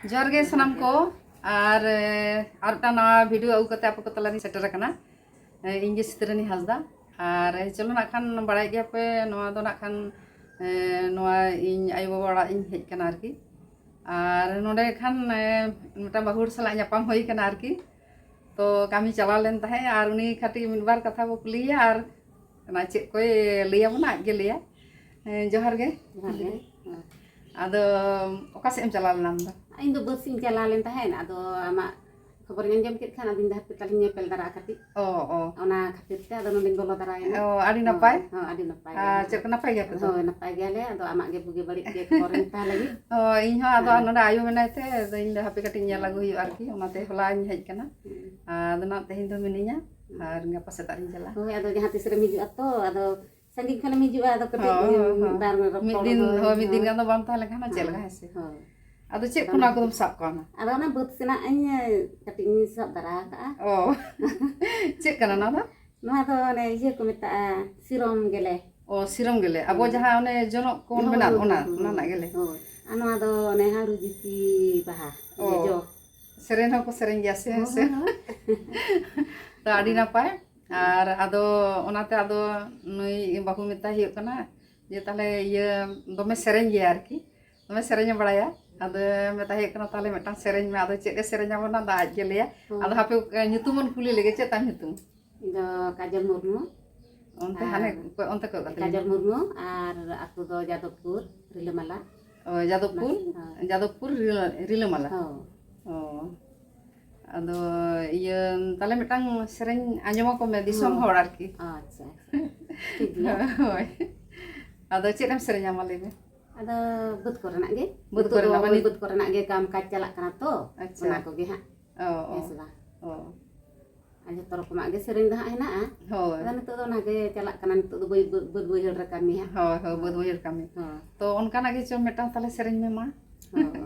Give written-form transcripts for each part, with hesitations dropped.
जोहार गे सनाम को और नवा वीडियो आगू करते आप तलानी सेटर करना इंगे सितरानी हासदा और चलो ना खान बड़ाई गया पे नवा दो ना खान नवा इन आयो बाबा ओड़ा इन हेज कना आरकी और नोडे खान मटा बाहुर सला ᱧᱟᱯᱟᱢ होई कना आरकी तो कामी चला लेन तहे और उनी खाती मिनबार कथा बो कुलिया और ना चेक कोई लिया बना आगे लिया जोहार गे आदो ओका से एम चला लेना आम दो इन दो बस सिंग चला लेन तहे आदो आमा खबर ᱧᱟᱢ ᱠᱮᱫ ᱠᱷᱟᱱ ᱟᱫᱤᱱ ᱫᱟᱦᱟᱨ ᱛᱟᱞᱤᱧ ᱧᱮᱯᱮᱞ ᱫᱟᱨᱟ ᱠᱟᱹᱴᱤᱡ ᱚᱱᱟ ᱠᱷᱟᱹᱛᱤᱨ ᱛᱮ ᱟᱫᱚ ᱱᱚᱰᱮᱧ ᱵᱚᱞᱚ ᱫᱟᱨᱟᱭᱮᱱᱟ ᱟᱹᱰᱤ ᱱᱟᱯᱟᱭ ᱟᱹᱰᱤ ᱱᱟᱯᱟᱭ ᱪᱮᱫ ᱠᱚ ᱱᱟᱯᱟᱭ ᱜᱮᱭᱟ ᱯᱮ ᱦᱳᱭ ᱱᱟᱯᱟᱭ ᱜᱮᱭᱟᱞᱮ ᱟᱫᱚ ᱟᱢᱟᱜ ᱜᱮ ᱵᱩᱜᱤ ᱵᱟᱹᱲᱤᱡ ᱜᱮ ᱠᱷᱚᱵᱚᱨᱤᱧ ᱛᱟᱦ ᱞᱟᱹᱜᱤᱫ ᱤᱧ ᱦᱚᱸ ᱟᱫᱚ ᱱᱚᱰᱮ ᱟᱭᱳ ᱢᱮᱱᱟᱭ ᱛᱮ ᱟᱫᱚ ᱤᱧ ᱫᱚ ᱦᱟᱯᱮ ᱠᱟᱹᱴᱤᱡ ᱧᱮᱞ ᱟᱹᱜᱩ ᱦᱩᱭᱩᱜᱼᱟ ᱟᱨᱠᱤ ᱚᱱᱟᱛᱮ ᱦᱚᱞᱟᱧ ᱦᱮᱡ ᱠᱟᱱᱟ ᱟᱫᱚ ᱱᱟ ᱛᱮᱦᱮᱧ ᱫᱚ ᱢᱤᱱᱟᱹᱧᱟ ᱟᱨ ᱜᱟᱯᱟ ᱥᱮᱛᱟᱜ ᱤᱧ ᱪᱟᱞᱟᱜᱼᱟ ᱦᱳᱭ ᱟᱫᱚ ᱡᱟᱦᱟᱸ ᱛᱤᱥ ᱨᱮᱢ ᱦᱤᱡᱩᱜᱼᱟ ᱛᱚ ᱟᱫᱚ ᱥᱟᱺᱜᱤᱧ ᱠᱷᱚᱱᱮᱢ ᱦᱤᱡᱩᱜᱼᱟ ᱟᱫᱚ ᱠᱟᱹᱴᱤᱡ ᱵᱟᱨ ᱢᱤᱫ ᱫᱤᱱ ᱜᱟᱱ ᱫᱚ ᱵᱟᱢ ᱛᱟᱦᱮᱸ ᱞᱮᱱᱠᱷᱟᱱ ᱪᱮᱫ ᱞᱮᱠᱟ ᱦᱮᱸᱥᱮ ᱟᱫᱚ ᱪᱮᱫ ᱠᱚ ᱚᱱᱟ ᱠᱚᱫᱚᱢ ᱥᱟᱵ ᱠᱚᱣᱟ ᱟᱫᱚ ᱚᱱᱟ ᱵᱟᱹᱫ ᱥᱮᱱᱟᱜ ᱤᱧ ᱠᱟᱹᱴᱤᱡ ᱤᱧ ᱥᱟᱵ ᱫᱟᱨᱟ ᱠᱟᱜᱼᱟ ᱪᱮᱫ ᱠᱟᱱᱟ ᱱᱚᱣᱟ ᱫᱚ ᱱᱚᱣᱟ ᱫᱚ ᱚᱱᱮ ᱤᱭᱟᱹ ᱠᱚ ᱢᱮᱛᱟᱜᱼᱟ ᱥᱤᱨᱚᱢ ᱜᱮᱞᱮ ᱥᱤᱨᱚᱢ ᱜᱮᱞᱮ ᱟᱵᱚ ᱡᱟᱦᱟᱸ ᱚᱱᱮ ᱡᱚᱱᱚᱜ ᱠᱚ ᱵᱮᱱᱟᱣ ᱚᱱᱟ ᱨᱮᱱᱟᱜ ᱜᱮᱞᱮ ᱦᱳᱭ ᱟᱨ ᱱᱚᱣᱟ ᱫᱚ ᱚᱱᱮ ᱦᱟᱹᱲᱩ ᱡᱤᱥᱤ ᱵᱟᱦᱟ ᱡᱚ ᱥᱮᱨᱮᱧ ᱦᱚᱸᱠᱚ ᱥᱮᱨᱮᱧ ᱜᱮᱭᱟ ᱥᱮ ᱦᱮᱸᱥᱮ ᱛᱚ ᱟᱹᱰᱤ ᱱᱟᱯᱟᱭ और आदो ओनाते आदो नई बाहू मेता हुई कना जे ताले ये दमे सेरेñ गया आरकी दमे सेरेñ बड़ाया आदो मेता हुई कना ताले मेटा सेरेñ में आदो चेक सेरेñ आबोना दा आज के लिया आदो हापे ᱧᱩᱛᱩᱢन कुली लेगे चे ता ᱧᱩᱛᱩम दो काजल मुर्मू ओनते हाने ओनते को काजल मुर्मू और आतु दो जादवपुर रिलमाला जादवपुर रिलमाला आदो ये ताले मेटांग सेरेñ आंजमा को में दिसम होड़ आरकी अच्छा ठीक है होय आदो चेरम सेरेñ आमा लेबे आदो बुत कोरना गे काम काज चला कना तो ओना को गे हा हेसबा आज तो रकमा गे सेरेñ दा हेना होय आदा नितो दो ना गे चला कना नितो दो बद बयहर रे कामी हा होय बद बयहर कामी तो ओनका ना गे चो मेटांग ताले सेरेñ में मा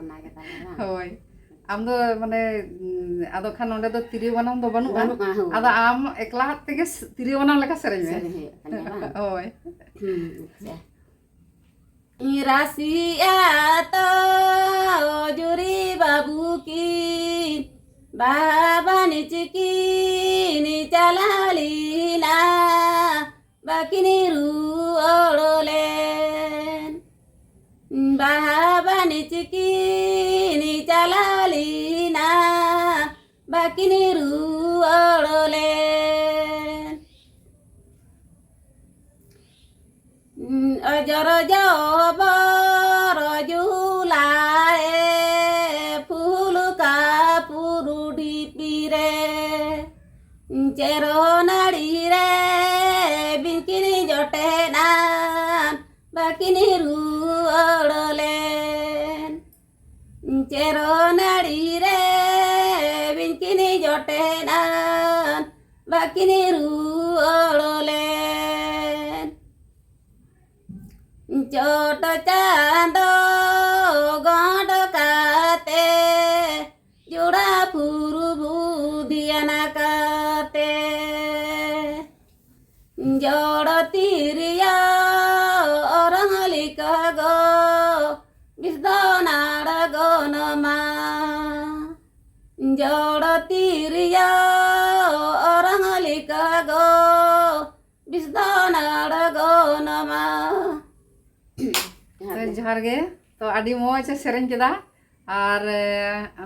ओना गे ताले होय आम दो माने आदो खान ओंडे दो तिरियो बनाम दो बानुआ आदो आम एकला तेगे तिरियो बनाम लेका सेरेñ में होय रासिया तो जुरी बाबू की बाबा निचकी नि चलाली ना बाकिनी रू ओड़ोलेन बाबा निचकी नि चलाली ना बाकिनी रू ओड़ोलेन अजर जबर जुलाए फूल का पुरुडी पीरे चेरो नाड़ी रे बिकिनी जोटे ना बाकिनी रूड़लेन चेरो नाड़ी रे बिकिनी जोटे ना बाकिनी रूड़लेन चोट चांदो गांड काते जुड़ा फुरु बुधियाना काते जोड़ तिरिया औरंगली गो बिस्दोनाड़ गो नमा जोड़ तिरिया औरंगली गो बिस्दोनाड़ गो नमा जोहार गे तो आडी मोज सेरेñ केदा और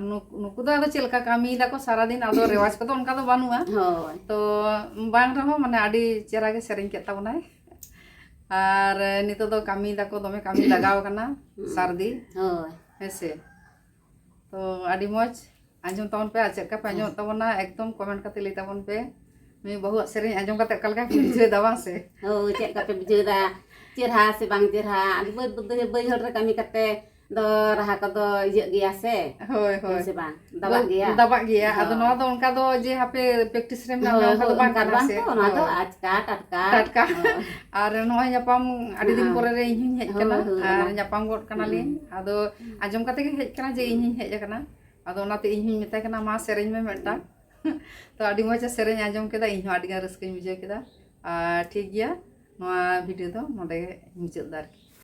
नुकु दो आदो चेलका कामी दाको सारा दिन आदो रेवाज को तो उनका तो बानुआ तो बांग रहो माने आडी चेरा गे सेरेñ के ताबनाय और नितो दो कामी दाको दमे कामी लगाव कना सारदी हेसे तो आडी मोज आंजम ताबन पे चेका पे आंजम ताबना एकदम कमेंट कते ले ताबन पे मैं बहु सेरेñ आंजम कते कलका बुझे दवा से चेका पे बुझे दा चेरहा से बांग चेरहा आदि बयहर रे कामी कते दो रहा को दो इजे गया से होय होय से बांग दबा गया आदो नवा दो उनका दो जे हापे प्रैक्टिस रे ना उनका दो बांग करना से ओना दो आजका टटका और नोय ᱧᱟᱯᱟᱢ आडी दिन परे रे इᱧ हेज कना और ᱧᱟᱯᱟम गोट कना लिन आदो आजम कते गे हेज कना जे इᱧ हेज कना आदो ओनाते इᱧ मेता कना मा सेरेñ में मेटा तो आडी मजा सेरेñ आजम केदा इᱧ आडी गा रस्काई बुझे केदा ठीक गया वीडियो दो नोडे मुचाद दार।